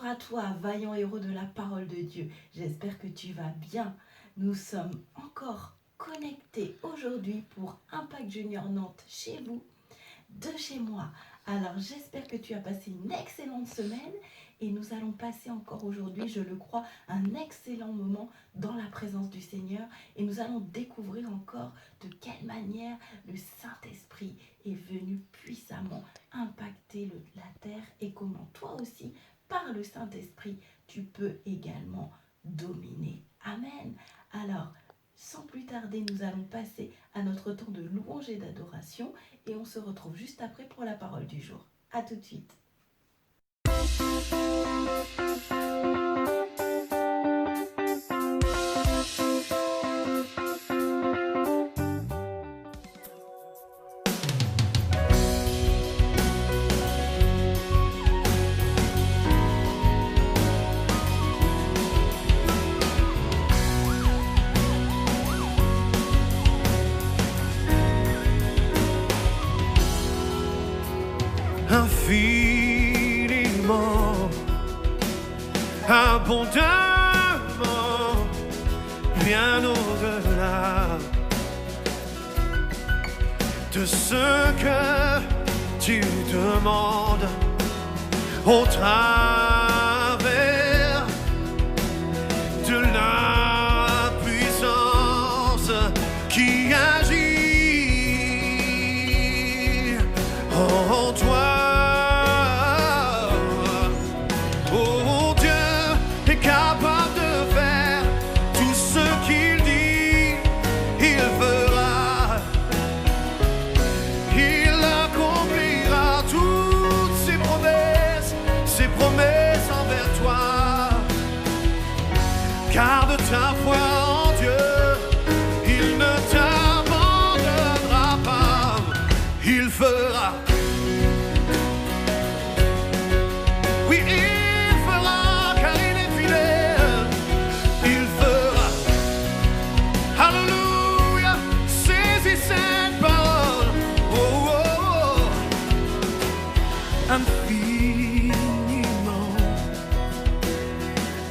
Bonjour à toi, vaillant héros de la parole de Dieu. J'espère que tu vas bien. Nous sommes encore connectés aujourd'hui pour Impact Junior Nantes chez vous, de chez moi. Alors j'espère que tu as passé une excellente semaine et nous allons passer encore aujourd'hui, je le crois, un excellent moment dans la présence du Seigneur et nous allons découvrir encore de quelle manière le Saint-Esprit est venu puissamment impacter la terre et comment toi aussi, par le Saint-Esprit, tu peux également dominer. Amen. Alors, sans plus tarder, nous allons passer à notre temps de louange et d'adoration et on se retrouve juste après pour la parole du jour. A tout de suite. Infiniment, abondamment, bien au-delà de ce que tu demandes au travers de la puissance qui agit en toi. Capable de faire tout ce qu'il dit, il fera. Il accomplira toutes ses promesses envers toi. Garde ta foi en Dieu, il ne t'abandonnera pas, il fera. Oui, il fera. Alléluia, saisis cette parole. Oh, oh, oh. Infiniment,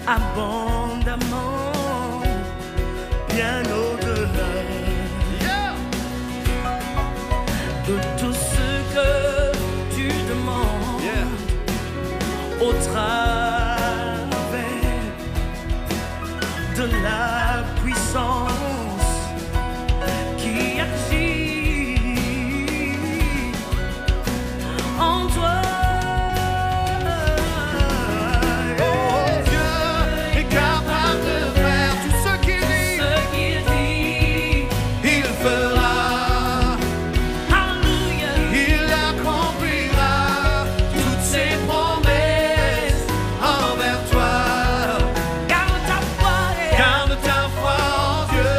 abondamment, bien au-delà de tout ce que tu demandes au travers de la puissance qui agit en toi. Oh, Dieu est capable de faire tout ce qu'il dit, il fera. Alléluia, il accomplira toutes ses promesses envers toi. Garde ta foi en Dieu,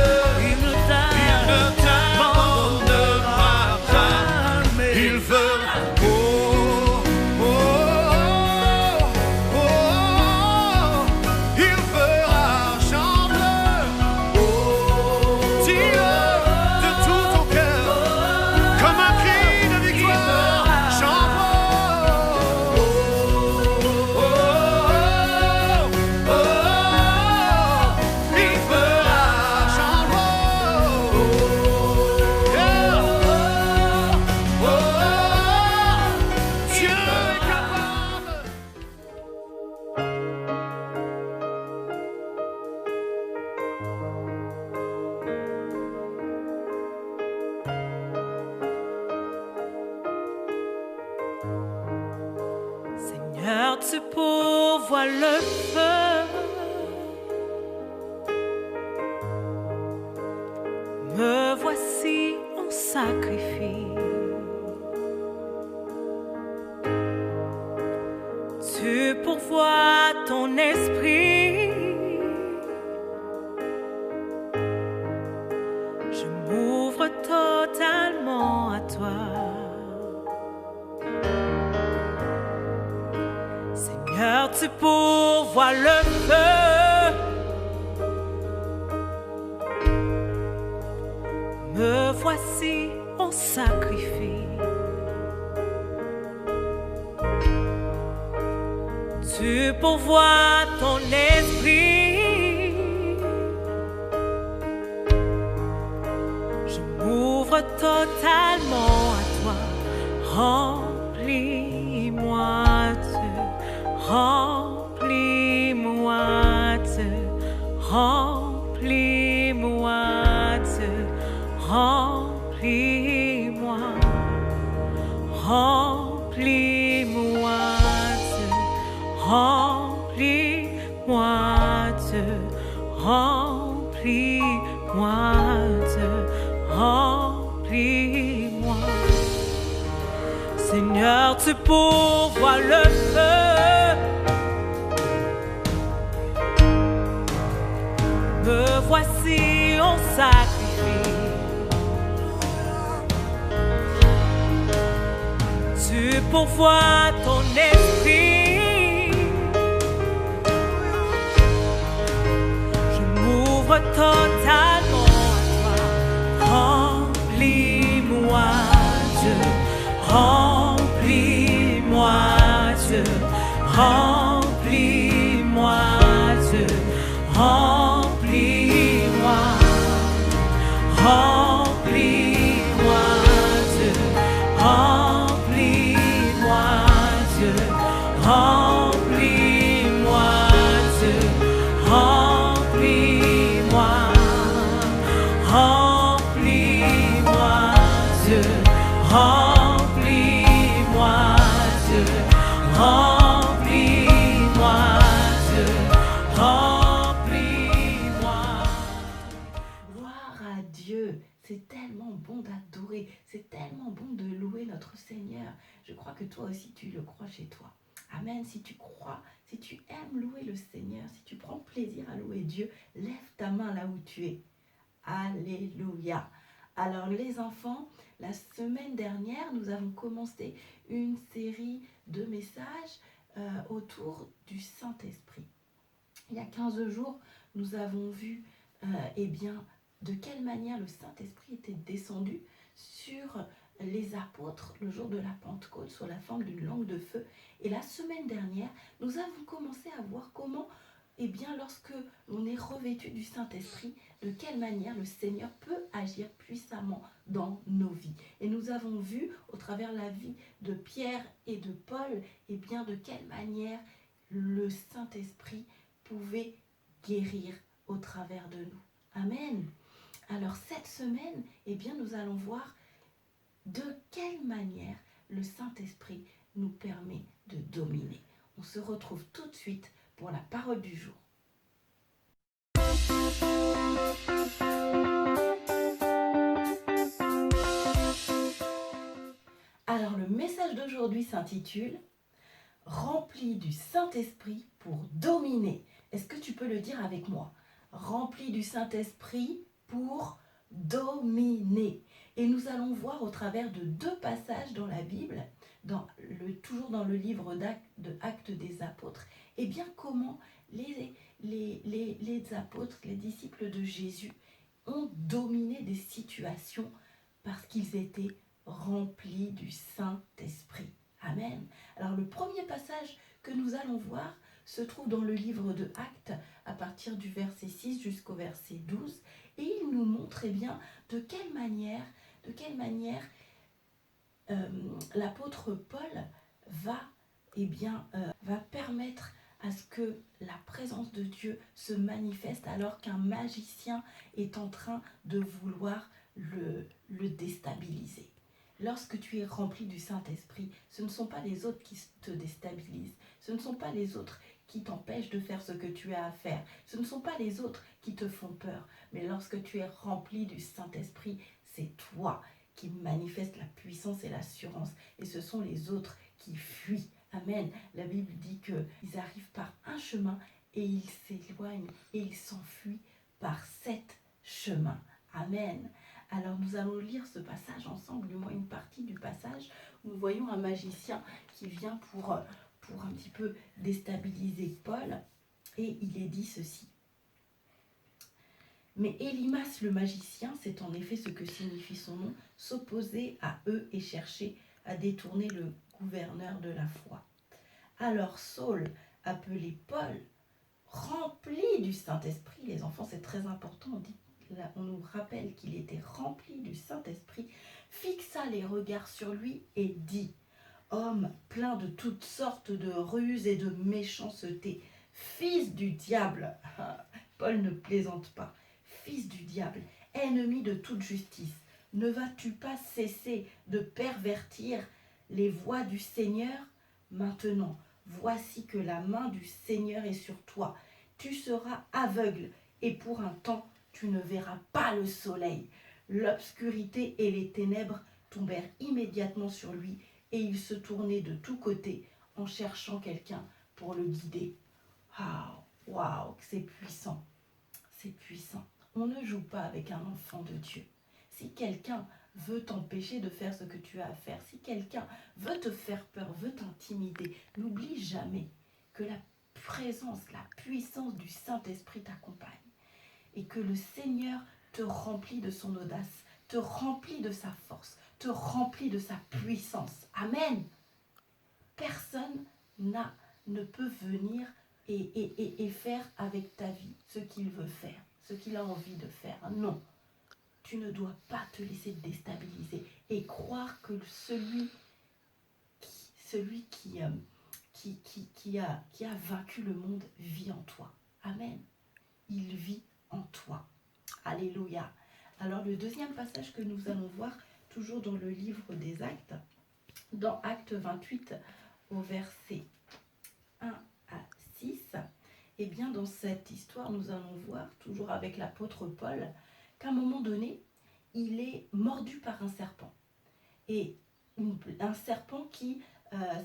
il ne t'abandonnera pas, il fera. Oh, oh, oh, oh, il fera. Chante-le, oh, dis-le de tout ton cœur, comme un cri de victoire. Chante-le, oh, oh, oh, oh. Il fera, chante-le, oh, yeah, oh, Dieu est capable. Seigneur, tu pourvois le feu. Me voici en sacrifice. Tu pourvois ton esprit. Je m'ouvre totalement à toi. Seigneur, tu pourvois le feu. Me voici en sacrifice. Tu tu pourvois ton esprit. Je m'ouvre totalement à toi. Remplis-moi, Dieu. Remplis-moi, Dieu. Remplis-moi, Dieu. Remplis-moi. Remplis-moi, Dieu. Remplis-moi, Dieu. Remplis-moi, Dieu. Remplis-moi. Seigneur, tu pourvois le feu. Me voici en sacrifice. Tu pourvois ton esprit. Je m'ouvre totalement à toi. Remplis-moi, Dieu. Remplis-moi, Dieu. Remplis-moi, Dieu. Remplis-moi. Remplis-moi, Dieu. Remplis-moi, Dieu. Remplis-moi, Dieu. Remplis-moi. Remplis-moi, Dieu. Remplis-moi, Dieu. Remplis-moi, Dieu. Remplis-moi. Gloire à Dieu. C'est tellement bon d'adorer, c'est tellement bon de louer notre Seigneur. Je crois que toi aussi tu le crois chez toi. Amen. Si tu crois, si tu aimes louer le Seigneur, si tu prends plaisir à louer Dieu, lève ta main là où tu es. Alléluia. Alors les enfants, la semaine dernière, nous avons commencé une série de messages autour du Saint-Esprit. Il y a 15 jours, nous avons vu de quelle manière le Saint-Esprit était descendu sur les apôtres le jour de la Pentecôte sous la forme d'une langue de feu. Et la semaine dernière, nous avons commencé à voir comment, lorsque on est revêtu du Saint-Esprit, de quelle manière le Seigneur peut agir puissamment dans nos vies. Et nous avons vu, au travers la vie de Pierre et de Paul, de quelle manière le Saint-Esprit pouvait guérir au travers de nous. Amen. Alors cette semaine, nous allons voir de quelle manière le Saint-Esprit nous permet de dominer. On se retrouve tout de suite pour la parole du jour. Alors le message d'aujourd'hui s'intitule « Rempli du Saint-Esprit pour dominer ». Est-ce que tu peux le dire avec moi? Rempli du Saint-Esprit pour dominer. Et nous allons voir au travers de deux passages dans la Bible, toujours dans le livre d'Actes des Apôtres, comment les apôtres, les disciples de Jésus, ont dominé des situations parce qu'ils étaient remplis du Saint-Esprit. Amen. Alors le premier passage que nous allons voir se trouve dans le livre de Actes, à partir du verset 6 jusqu'au verset 12, et il nous montre de quelle manière l'apôtre Paul va permettre à ce que la présence de Dieu se manifeste alors qu'un magicien est en train de vouloir le déstabiliser. Lorsque tu es rempli du Saint-Esprit, ce ne sont pas les autres qui te déstabilisent, ce ne sont pas les autres qui t'empêchent de faire ce que tu as à faire, ce ne sont pas les autres qui te font peur, mais lorsque tu es rempli du Saint-Esprit, c'est toi qui manifeste la puissance et l'assurance, et ce sont les autres qui fuient. Amen. La Bible dit qu'ils arrivent par un chemin et ils s'éloignent et ils s'enfuient par 7 chemins. Amen. Alors nous allons lire ce passage ensemble, du moins une partie du passage, où nous voyons un magicien qui vient pour un petit peu déstabiliser Paul, et il est dit ceci. Mais Élymas le magicien, c'est en effet ce que signifie son nom, s'opposait à eux et cherchait à détourner le gouverneur de la foi. Alors Saul, appelé Paul, rempli du Saint-Esprit. Les enfants, c'est très important, on nous rappelle qu'il était rempli du Saint-Esprit, fixa les regards sur lui et dit: homme plein de toutes sortes de ruses et de méchanceté, fils du diable. Paul ne plaisante pas. Fils du diable, ennemi de toute justice, ne vas-tu pas cesser de pervertir les voies du Seigneur? Maintenant, voici que la main du Seigneur est sur toi. Tu seras aveugle et pour un temps, tu ne verras pas le soleil. L'obscurité et les ténèbres tombèrent immédiatement sur lui et il se tournait de tous côtés en cherchant quelqu'un pour le guider. Waouh, c'est puissant, c'est puissant. On ne joue pas avec un enfant de Dieu. Si quelqu'un veut t'empêcher de faire ce que tu as à faire, si quelqu'un veut te faire peur, veut t'intimider, n'oublie jamais que la présence, la puissance du Saint-Esprit t'accompagne et que le Seigneur te remplit de son audace, te remplit de sa force, te remplit de sa puissance. Amen. Personne ne peut venir et faire avec ta vie ce qu'il veut faire, ce qu'il a envie de faire. Non, tu ne dois pas te laisser déstabiliser et croire que celui qui a vaincu le monde vit en toi. Amen. Il vit en toi. Alléluia. Alors le deuxième passage que nous allons voir, toujours dans le livre des Actes, dans Actes 28, au verset 1 à 6, et bien dans cette histoire, nous allons voir, toujours avec l'apôtre Paul, qu'à un moment donné, il est mordu par un serpent. Et un serpent qui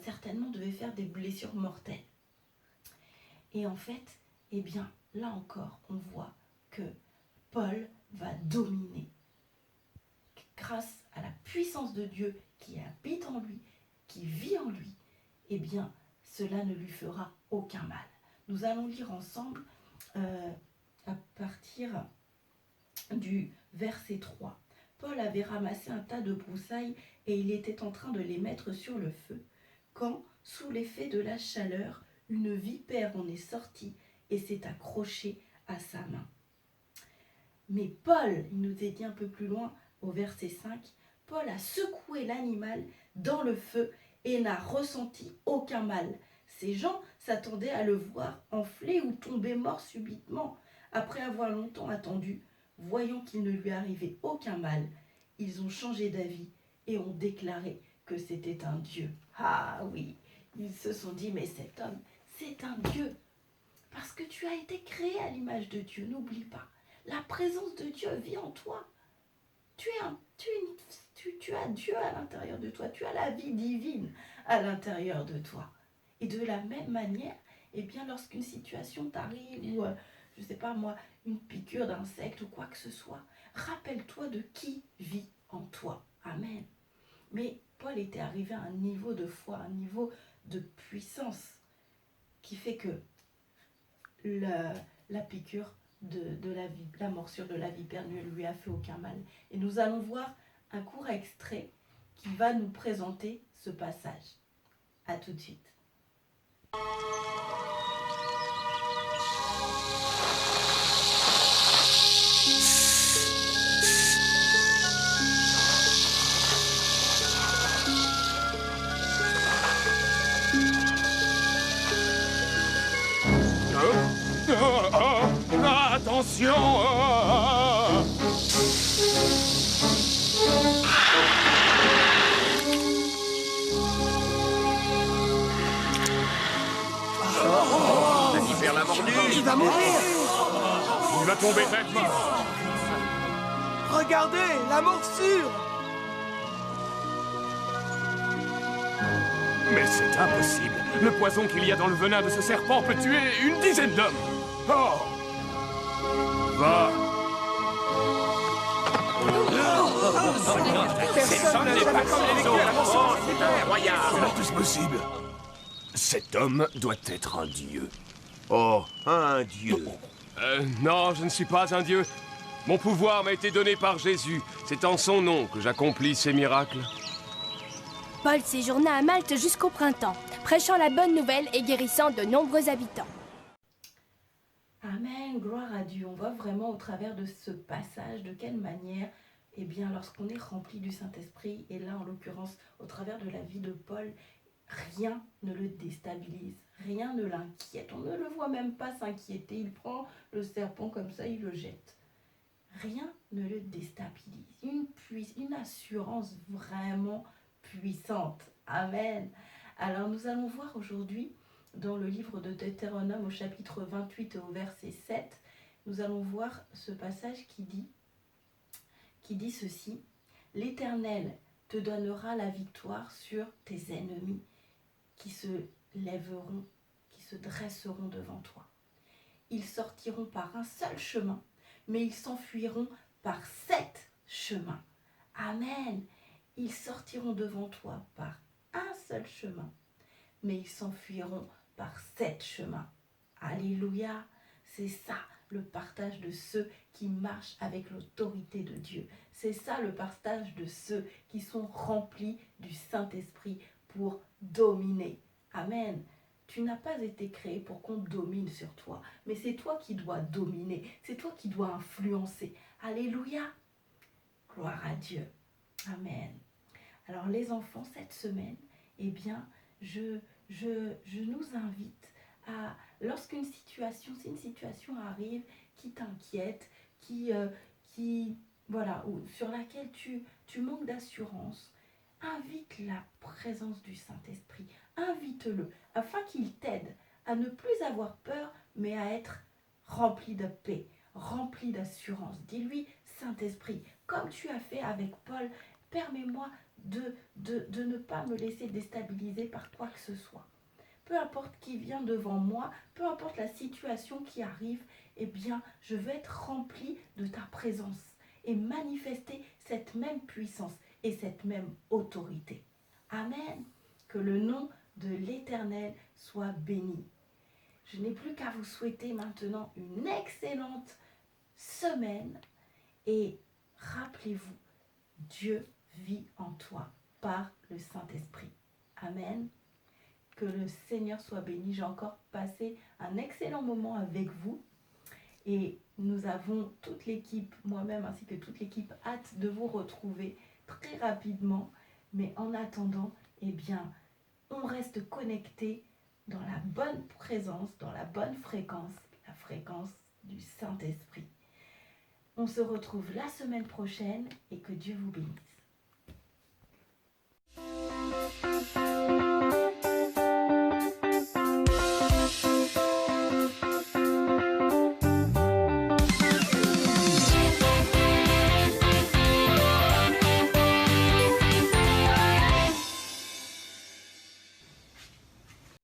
certainement devait faire des blessures mortelles. Et en fait, eh bien, là encore, on voit que Paul va dominer. Grâce à la puissance de Dieu qui habite en lui, qui vit en lui, eh bien, cela ne lui fera aucun mal. Nous allons lire ensemble à partir du verset 3. Paul avait ramassé un tas de broussailles et il était en train de les mettre sur le feu, quand, sous l'effet de la chaleur, une vipère en est sortie et s'est accrochée à sa main. Mais Paul, il nous est dit un peu plus loin, au verset 5, Paul a secoué l'animal dans le feu et n'a ressenti aucun mal. Ces gens s'attendaient à le voir enfler ou tomber mort subitement. Après avoir longtemps attendu, voyant qu'il ne lui arrivait aucun mal, ils ont changé d'avis et ont déclaré que c'était un Dieu. Ah oui, ils se sont dit, mais cet homme, c'est un Dieu. Parce que tu as été créé à l'image de Dieu, n'oublie pas. La présence de Dieu vit en toi. Tu as Dieu à l'intérieur de toi. Tu as la vie divine à l'intérieur de toi. Et de la même manière, eh bien, lorsqu'une situation t'arrive ou, je ne sais pas moi, une piqûre d'insecte ou quoi que ce soit, rappelle-toi de qui vit en toi. Amen. Mais Paul était arrivé à un niveau de foi, un niveau de puissance qui fait que la piqûre la morsure de la vipère ne lui a fait aucun mal. Et nous allons voir un court extrait qui va nous présenter ce passage. À tout de suite. Attention! La vipère l'a mordu! Il va mourir! Il va tomber bête mort! Regardez, la morsure! Mais c'est impossible! Le poison qu'il y a dans le venin de ce serpent peut tuer une dizaine d'hommes! Oh! Va! Personne n'est pas comme les autres! C'est incroyable! Comment est-ce possible? Cet homme doit être un dieu. Oh, un dieu. Non, je ne suis pas un dieu. Mon pouvoir m'a été donné par Jésus. C'est en son nom que j'accomplis ces miracles. Paul séjourna à Malte jusqu'au printemps. prêchant la bonne nouvelle et guérissant de nombreux habitants. Amen, gloire à Dieu. On voit vraiment au travers de ce passage de quelle manière, eh bien, lorsqu'on est rempli du Saint-Esprit, et là en l'occurrence au travers de la vie de Paul, rien ne le déstabilise, rien ne l'inquiète. On ne le voit même pas s'inquiéter. Il prend le serpent comme ça, il le jette. Rien ne le déstabilise. Une assurance vraiment puissante. Amen. Alors nous allons voir aujourd'hui dans le livre de Deutéronome au chapitre 28 et au verset 7, nous allons voir ce passage qui dit ceci: l'Éternel te donnera la victoire sur tes ennemis qui se lèveront, qui se dresseront devant toi. Ils sortiront par un seul chemin, mais ils s'enfuiront par 7 chemins. Amen. Ils sortiront devant toi par un seul chemin, mais ils s'enfuiront par 7 chemins. Alléluia. C'est ça le partage de ceux qui marchent avec l'autorité de Dieu. C'est ça le partage de ceux qui sont remplis du Saint-Esprit pour dominer. Amen. Tu n'as pas été créé pour qu'on domine sur toi, mais c'est toi qui dois dominer, c'est toi qui dois influencer. Alléluia. Gloire à Dieu. Amen. Alors les enfants, cette semaine, eh bien, je nous invite à, lorsqu'une situation, si une situation arrive qui t'inquiète, voilà, ou sur laquelle tu manques d'assurance, invite la présence du Saint-Esprit, invite-le, afin qu'il t'aide à ne plus avoir peur, mais à être rempli de paix, rempli d'assurance. Dis-lui, Saint-Esprit, comme tu as fait avec Paul, permets-moi de ne pas me laisser déstabiliser par quoi que ce soit. Peu importe qui vient devant moi, peu importe la situation qui arrive, eh bien, je veux être rempli de ta présence et manifester cette même puissance et cette même autorité. Amen. Que le nom de l'Éternel soit béni. Je n'ai plus qu'à vous souhaiter maintenant une excellente semaine et rappelez-vous, Dieu vit en toi par le Saint-Esprit. Amen. Que le Seigneur soit béni. J'ai encore passé un excellent moment avec vous et nous avons toute l'équipe, moi-même ainsi que toute l'équipe, hâte de vous retrouver très rapidement. Mais en attendant, eh bien, on reste connecté dans la bonne présence, dans la bonne fréquence, la fréquence du Saint-Esprit. On se retrouve la semaine prochaine et que Dieu vous bénisse.